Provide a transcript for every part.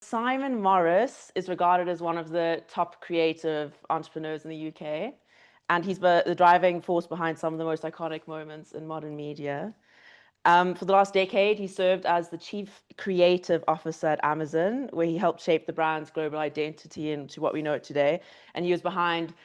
Simon Morris is regarded as one of the top creative entrepreneurs in the UK, and he's the driving force behind some of the most iconic moments in modern media. For the last decade, he served as the chief creative officer at Amazon, where he helped shape the brand's global identity into what we know it today. And he was behind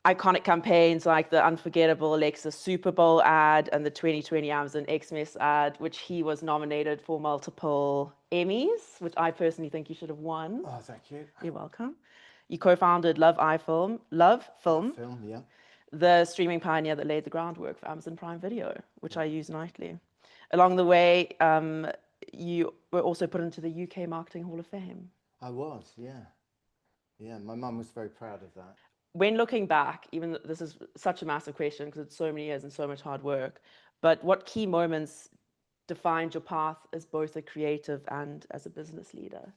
iconic campaigns like the unforgettable Alexa Super Bowl ad and the 2020 Amazon Xmas ad, which he was nominated for multiple Emmys, which I personally think you should have won. Oh, thank you. You're welcome. You co-founded Love Film, Film, yeah. the streaming pioneer that laid the groundwork for Amazon Prime Video, which I use nightly. Along the way, you were also put into the UK Marketing Hall of Fame. I was, yeah. Yeah, my mum was very proud of that. When looking back, even though this is such a massive question because it's so many years and so much hard work, but what key moments defined your path as both a creative and as a business leader?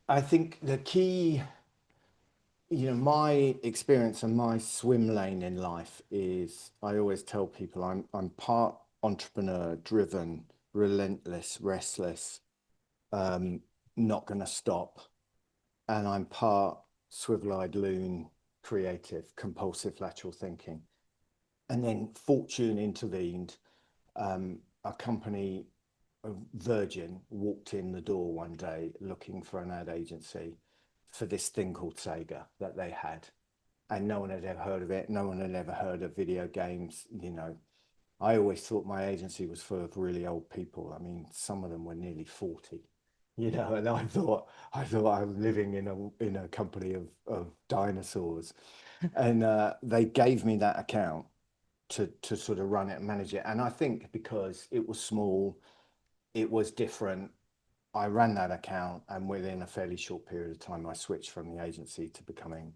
I think the key, my experience and my swim lane in life is I always tell people I'm part entrepreneur, driven, relentless, restless, not going to stop. And I'm part swivel-eyed loon, creative, compulsive lateral thinking. And then fortune intervened. A company, Virgin, walked in the door one day looking for an ad agency for this thing called Sega that they had. And no one had ever heard of it. No one had ever heard of video games. I always thought my agency was full of really old people. I mean, some of them were nearly 40. And I thought I was living in a company of dinosaurs. And they gave me that account to sort of run it and manage it. And I think because it was small, it was different. I ran that account, and within a fairly short period of time, I switched from the agency to becoming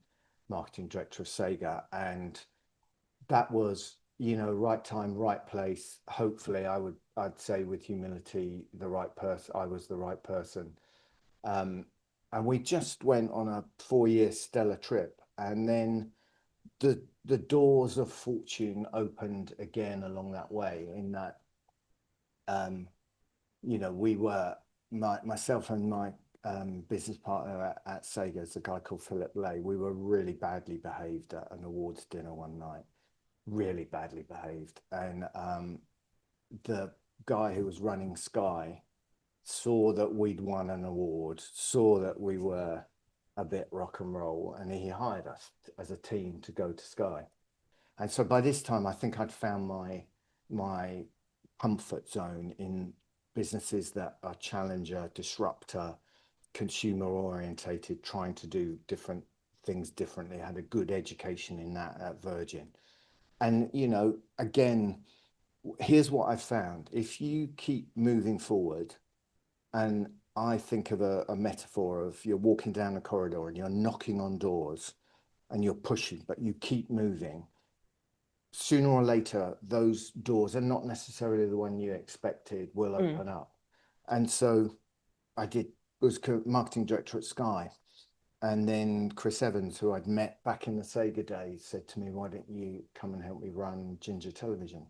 marketing director of Sega. And that was, right time, right place. Hopefully, I'd say with humility, the right person. I was the right person. And we just went on a 4-year stellar trip, and then the doors of fortune opened again along that way. In that, we were myself and my business partner at Sega is a guy called Philip Lay. We were really badly behaved at an awards dinner one night, really badly behaved, and the guy who was running Sky saw that we'd won an award, saw that we were a bit rock and roll, and he hired us as a team to go to Sky. And so by this time, I think I'd found my comfort zone in businesses that are challenger, disruptor, consumer orientated, trying to do different things differently. I had a good education in that at Virgin. And, again, here's what I've found. If you keep moving forward, and I think of a metaphor of you're walking down a corridor and you're knocking on doors and you're pushing, but you keep moving. Sooner or later, those doors are not necessarily the one you expected will open up. And so I was marketing director at Sky. And then Chris Evans, who I'd met back in the Sega days, said to me, why don't you come and help me run Ginger Television?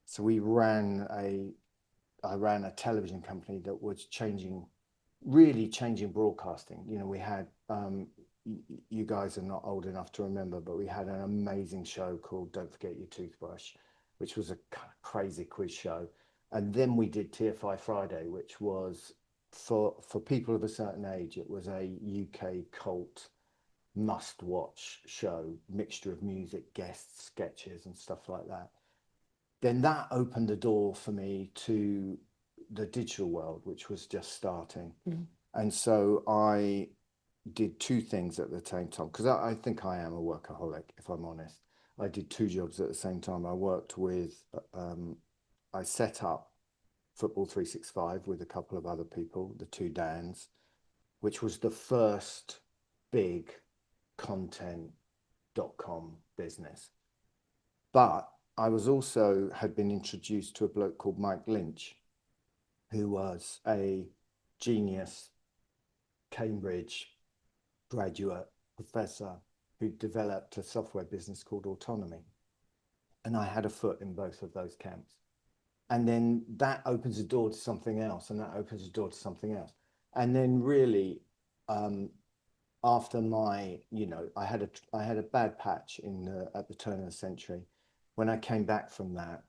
So I ran a television company that was really changing broadcasting. We had, you guys are not old enough to remember, but we had an amazing show called Don't Forget Your Toothbrush, which was a kind of crazy quiz show. And then we did TFI Friday, which was for people of a certain age, it was a UK cult must-watch show, mixture of music, guests, sketches, and stuff like that. Then that opened the door for me to the digital world, which was just starting. And so I did two things at the same time, because I think I am a workaholic, if I'm honest. I did two jobs at the same time. I set up Football 365 with a couple of other people, the two Dans, which was the first big content.com business. But I had been introduced to a bloke called Mike Lynch, who was a genius Cambridge graduate professor who developed a software business called Autonomy. And I had a foot in both of those camps. And then that opens the door to something else, and that opens the door to something else. And then really, after my, I had a bad patch at the turn of the century. When I came back from that,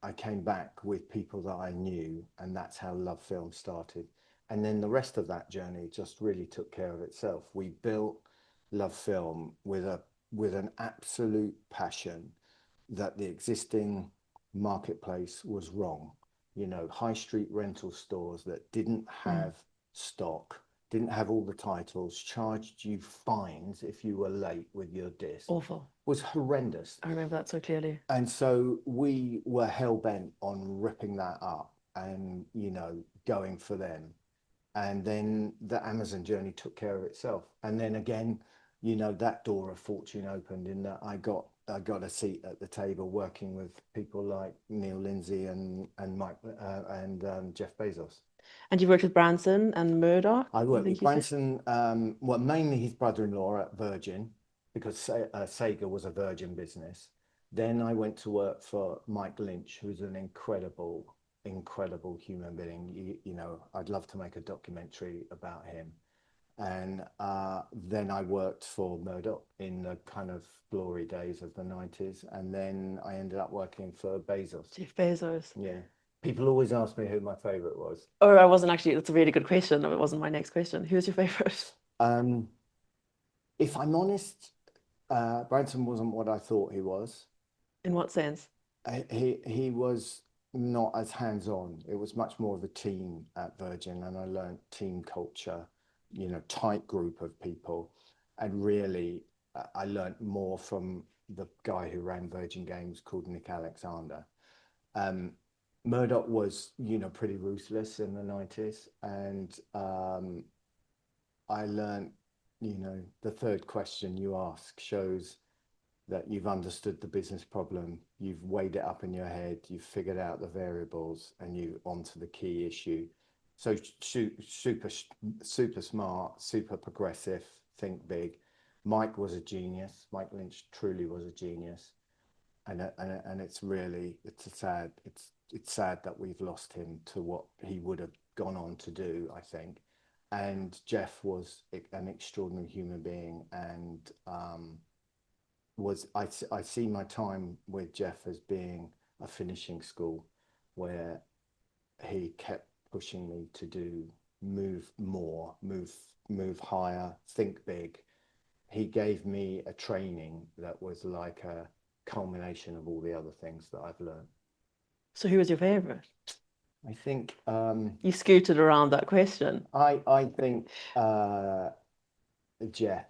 I came back with people that I knew, and that's how Love Film started. And then the rest of that journey just really took care of itself. We built Love Film with an absolute passion that the existing marketplace was wrong. High street rental stores that didn't have stock, didn't have all the titles, charged you fines if you were late with your disc. Awful. Was horrendous. I remember that so clearly. And so we were hell bent on ripping that up and, going for them. And then the Amazon journey took care of itself. And then again, that door of fortune opened in that I got a seat at the table working with people like Neil Lindsay and Mike and Jeff Bezos. And you worked with Branson and Murdoch? I worked with Branson, well, mainly his brother-in-law at Virgin, because Sega was a Virgin business. Then I went to work for Mike Lynch, who's an incredible human being. I'd love to make a documentary about him. And then I worked for Murdoch in the kind of glory days of the 90s. And then I ended up working for Bezos. Jeff Bezos. Yeah. People always ask me who my favorite was. Oh, I wasn't actually, that's a really good question. It wasn't my next question. Who's your favorite? If I'm honest, Branson wasn't what I thought he was. In what sense? He was not as hands-on. It was much more of a team at Virgin, and I learned team culture, tight group of people. And really, I learned more from the guy who ran Virgin Games called Nick Alexander. Murdoch was, pretty ruthless in the 90s. And I learned, the third question you ask shows that you've understood the business problem, you've weighed it up in your head, you've figured out the variables, and you onto the key issue. So super smart, super progressive, think big. Mike was a genius. Mike Lynch truly was a genius, and it's sad that we've lost him to what he would have gone on to do, I think. And Jeff was an extraordinary human being, and I see my time with Jeff as being a finishing school where he kept pushing me to move more, move higher, think big. He gave me a training that was like a culmination of all the other things that I've learned. So who was your favorite? I think you scooted around that question. I think Jeff.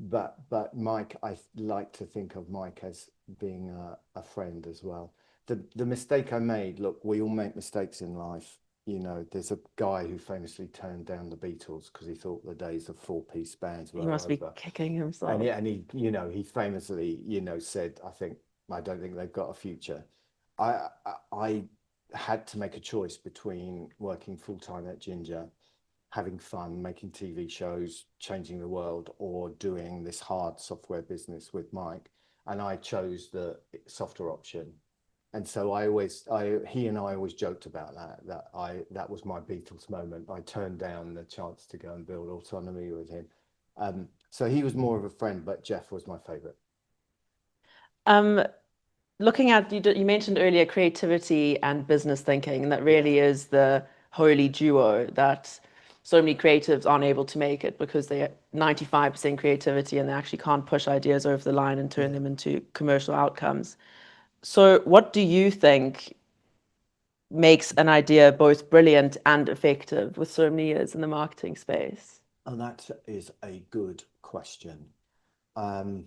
But Mike, I like to think of Mike as being a friend as well. The mistake I made, look, we all make mistakes in life. There's a guy who famously turned down the Beatles because he thought the days of four-piece bands were over. He must be kicking himself. And he famously, said, I don't think they've got a future. I had to make a choice between working full-time at Ginger, having fun, making TV shows, changing the world, or doing this hard software business with Mike. And I chose the softer option. And so he and I always joked about that was my Beatles moment. I turned down the chance to go and build autonomy with him. So he was more of a friend, but Jeff was my favorite. Looking at, you mentioned earlier creativity and business thinking, and that really is the holy duo that so many creatives aren't able to make it because they're 95% creativity and they actually can't push ideas over the line and turn them into commercial outcomes. So what do you think makes an idea both brilliant and effective with so many years in the marketing space? Oh, that is a good question. There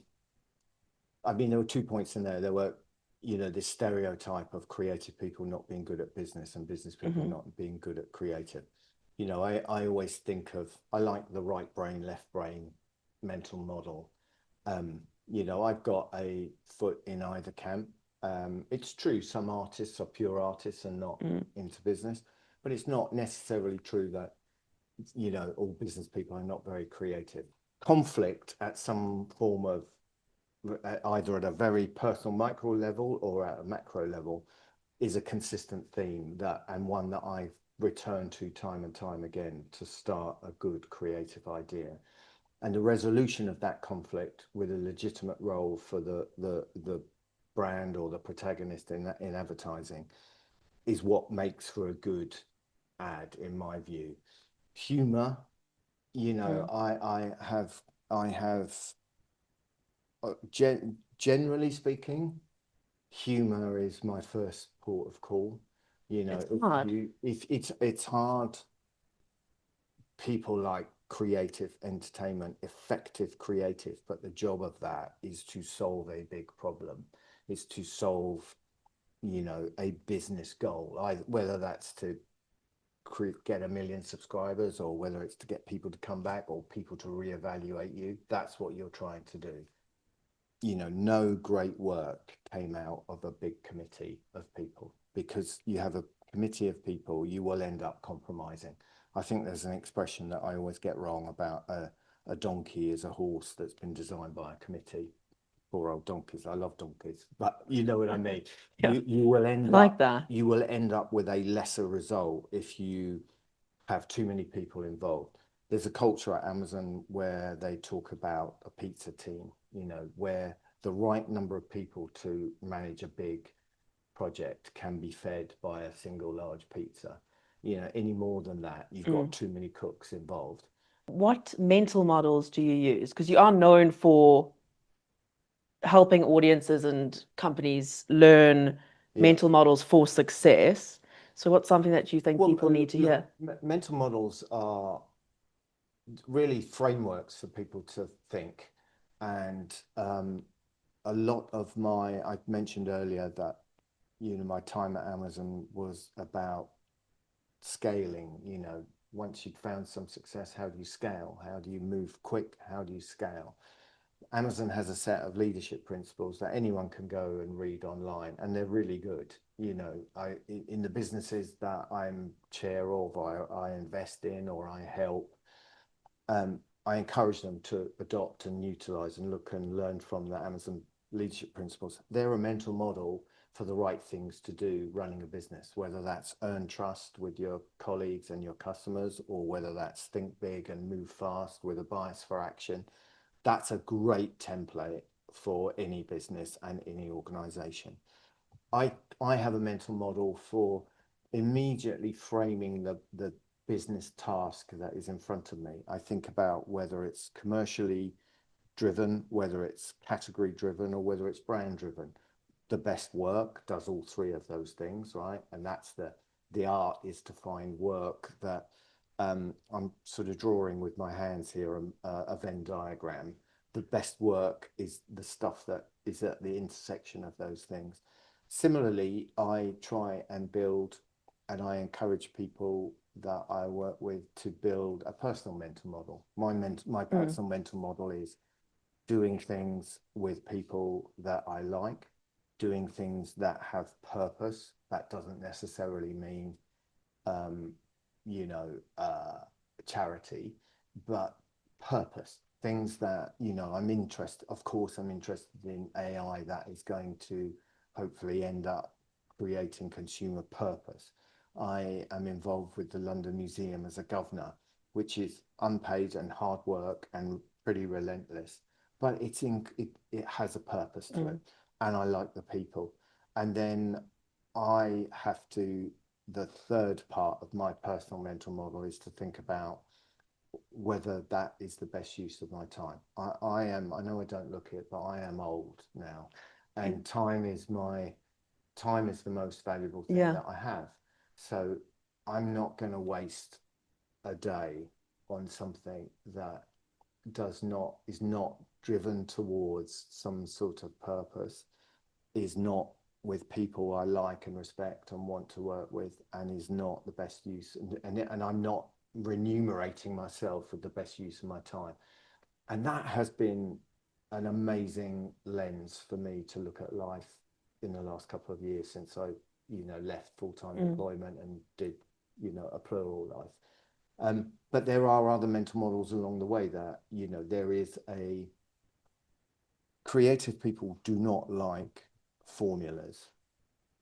were 2 points in there. There were, this stereotype of creative people not being good at business and business people not being good at creative. I always think I like the right brain, left brain mental model. I've got a foot in either camp. It's true, some artists are pure artists and not into business, but it's not necessarily true that, all business people are not very creative. Conflict at some form of, either at a very personal micro level or at a macro level, is a consistent theme and one that I've return to time and time again to start a good creative idea. And the resolution of that conflict with a legitimate role for the brand or the protagonist in advertising is what makes for a good ad, in my view. Humor, I have generally speaking, humor is my first port of call. It's hard. If it's hard. People like creative entertainment, effective creative, but the job of that is to solve a big problem. Is to solve, a business goal, whether that's to get 1 million subscribers, or whether it's to get people to come back or people to reevaluate you. That's what you're trying to do. No great work came out of a big committee of people, because you have a committee of people, you will end up compromising. I think there's an expression that I always get wrong about a donkey is a horse that's been designed by a committee. Poor old donkeys. I love donkeys, but you know what I mean. Yeah. You will end like up that. you will end up with a lesser result if you have too many people involved. There's a culture at Amazon where they talk about a pizza team, where the right number of people to manage a big project can be fed by a single large pizza. Any more than that, you've got too many cooks involved. What mental models do you use? Because you are known for helping audiences and companies learn mental models for success. So what's something that you think people need to hear? Mental models are really frameworks for people to think. And a lot of I mentioned earlier that, my time at Amazon was about scaling. Once you've found some success, how do you scale? How do you move quick? How do you scale? Amazon has a set of leadership principles that anyone can go and read online, and they're really good. In the businesses that I'm chair of, I invest in or I help, I encourage them to adopt and utilize and look and learn from the Amazon leadership principles. They're a mental model for the right things to do running a business, whether that's earn trust with your colleagues and your customers, or whether that's think big and move fast with a bias for action. That's a great template for any business and any organization. I have a mental model for immediately framing the business task that is in front of me. I think about whether it's commercially driven, whether it's category driven, or whether it's brand driven. The best work does all three of those things, right? And that's the art, is to find work that I'm sort of drawing with my hands here, a Venn diagram. The best work is the stuff that is at the intersection of those things. Similarly, I try and build, and I encourage people that I work with to build a personal mental model. My personal mental model is doing things with people that I like, doing things that have purpose. That doesn't necessarily mean, you know, charity, but purpose. Things that, I'm interested, of course, I'm interested in AI that is going to hopefully end up creating consumer purpose. I am involved with the London Museum as a governor, which is unpaid and hard work and pretty relentless, but it has a purpose to it, and I like the people. And then I have to, the third part of my personal mental model is to think about whether that is the best use of my time. I know I don't look it, but I am old now, and time is the most valuable thing that I have. So I'm not going to waste a day on something that is not driven towards some sort of purpose, is not with people I like and respect and want to work with, and is not the best use, and I'm not remunerating myself with the best use of my time. And that has been an amazing lens for me to look at life in the last couple of years, since I left full-time employment and did a plural life. But there are other mental models along the way that there is a creative people do not like formulas.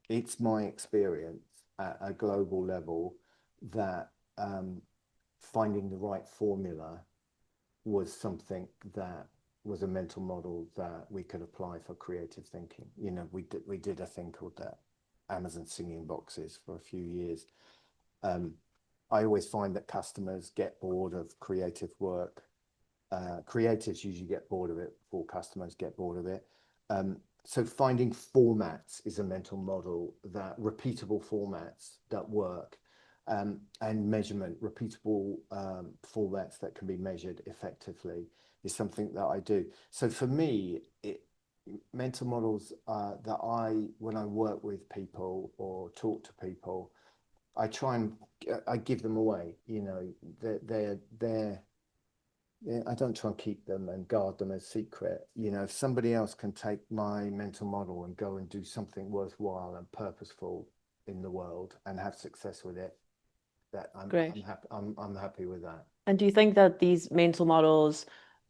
It's my experience at a global level that finding the right formula was something that was a mental model that we could apply for creative thinking. We did a thing called the Amazon singing boxes for a few years. I always find that customers get bored of creative work. Creatives usually get bored of it before customers get bored of it. So finding formats is a mental model, that repeatable formats that work, and measurement, repeatable formats that can be measured effectively is something that I do. So for me, mental models when I work with people or talk to people, I give them away. I don't try and keep them and guard them as secret. If somebody else can take my mental model and go and do something worthwhile and purposeful in the world and have success with it, I'm happy. I'm happy with that. And do you think that these mental models,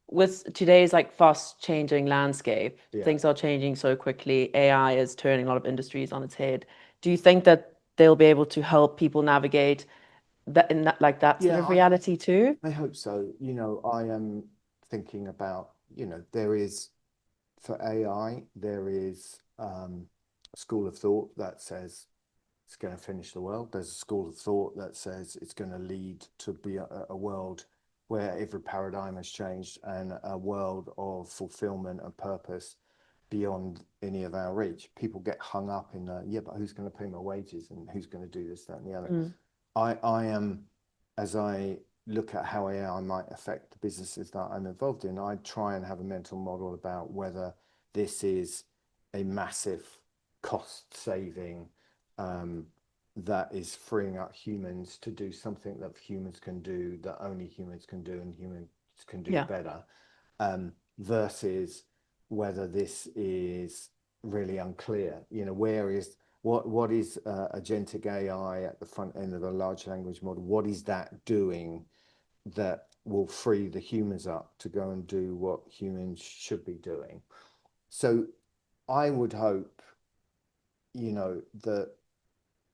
with today's like fast changing landscape, things are changing so quickly, AI is turning a lot of industries on its head. Do you think that they'll be able to help people navigate that in that sort of reality too? I hope so. I am thinking about, there is, for AI, there is a school of thought that says it's going to finish the world. There's a school of thought that says it's going to lead to be a world where every paradigm has changed, and a world of fulfillment and purpose beyond any of our reach. People get hung up in but who's going to pay my wages and who's going to do this, that, and the other. I am, as I look at how AI might affect the businesses that I'm involved in, I try and have a mental model about whether this is a massive cost saving that is freeing up humans to do something that humans can do, that only humans can do, and humans can do better, versus whether this is really unclear. What is agentic AI at the front end of a large language model? What is that doing that will free the humans up to go and do what humans should be doing? So I would hope, that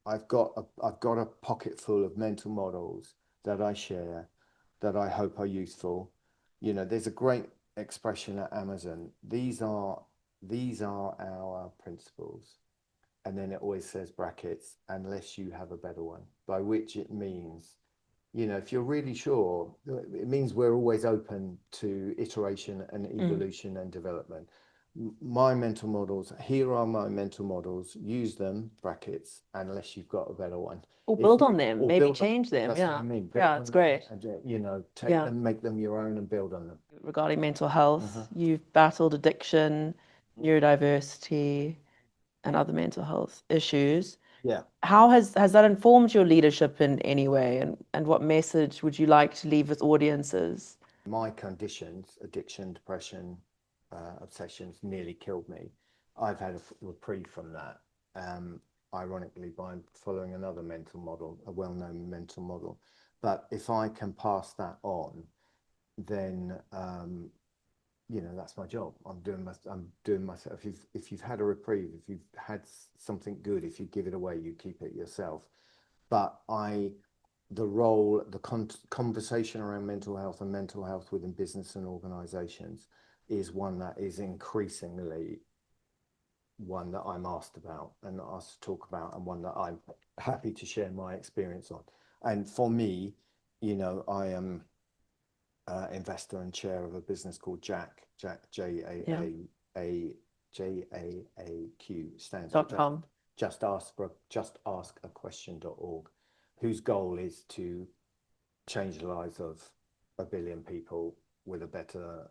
I've got a pocket full of mental models that I share, that I hope are useful. There's a great expression at Amazon. These are our principles. And then it always says brackets, unless you have a better one, by which it means, if you're really sure, it means we're always open to iteration and evolution and development. My mental models, here are my mental models, use them, brackets, unless you've got a better one. Or build on them, maybe change them. That's what I mean. It's great. And, take them, make them your own and build on them. Regarding mental health, you've battled addiction, neurodiversity, and other mental health issues. Yeah. How has that informed your leadership in any way? And what message would you like to leave with audiences? My conditions, addiction, depression, obsessions, nearly killed me. I've had a reprieve from that, ironically, by following another mental model, a well-known mental model. But if I can pass that on, then that's my job. I'm doing myself. If you've had a reprieve, if you've had something good, if you give it away, you keep it yourself. But the conversation around mental health and mental health within business and organizations is one that is increasingly one that I'm asked about and asked to talk about, and one that I'm happy to share my experience on. And for me, I am investor and chair of a business called Jack, JAAQ, stands for Just Ask a Question.org, whose goal is to change the lives of 1 billion people with a better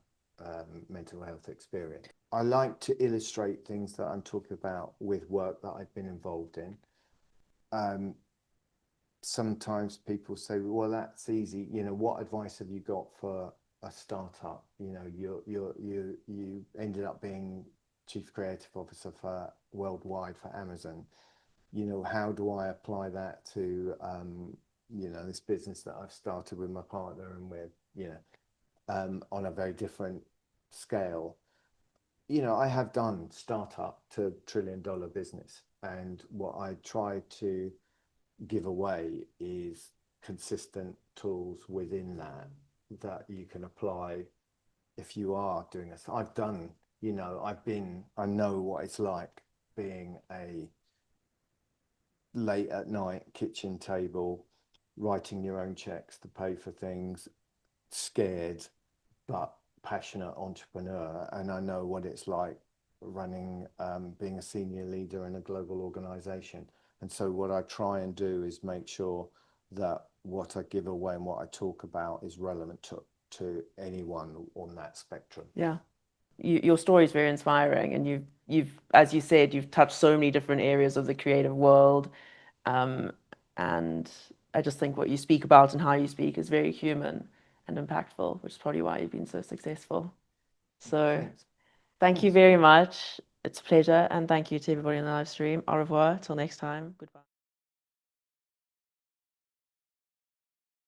mental health experience. I like to illustrate things that I'm talking about with work that I've been involved in. Sometimes people say, well, that's easy. What advice have you got for a startup? You ended up being chief creative officer for worldwide for Amazon. How do I apply that to this business that I've started with my partner, and we're on a very different scale. I have done startup to $1 trillion business, and what I try to give away is consistent tools within that you can apply if you are doing this. I've done, I know what it's like being a late at night kitchen table, writing your own checks to pay for things, scared but passionate entrepreneur. And I know what it's like running, being a senior leader in a global organization. And so what I try and do is make sure that what I give away and what I talk about is relevant to anyone on that spectrum. Yeah. Your story is very inspiring, and you've, as you said, you've touched so many different areas of the creative world. And I just think what you speak about and how you speak is very human and impactful, which is probably why you've been so successful. So Thanks. thank you Thanks. very much. It's a pleasure. And thank you to everybody in the live stream. Au revoir. Till next time. Goodbye.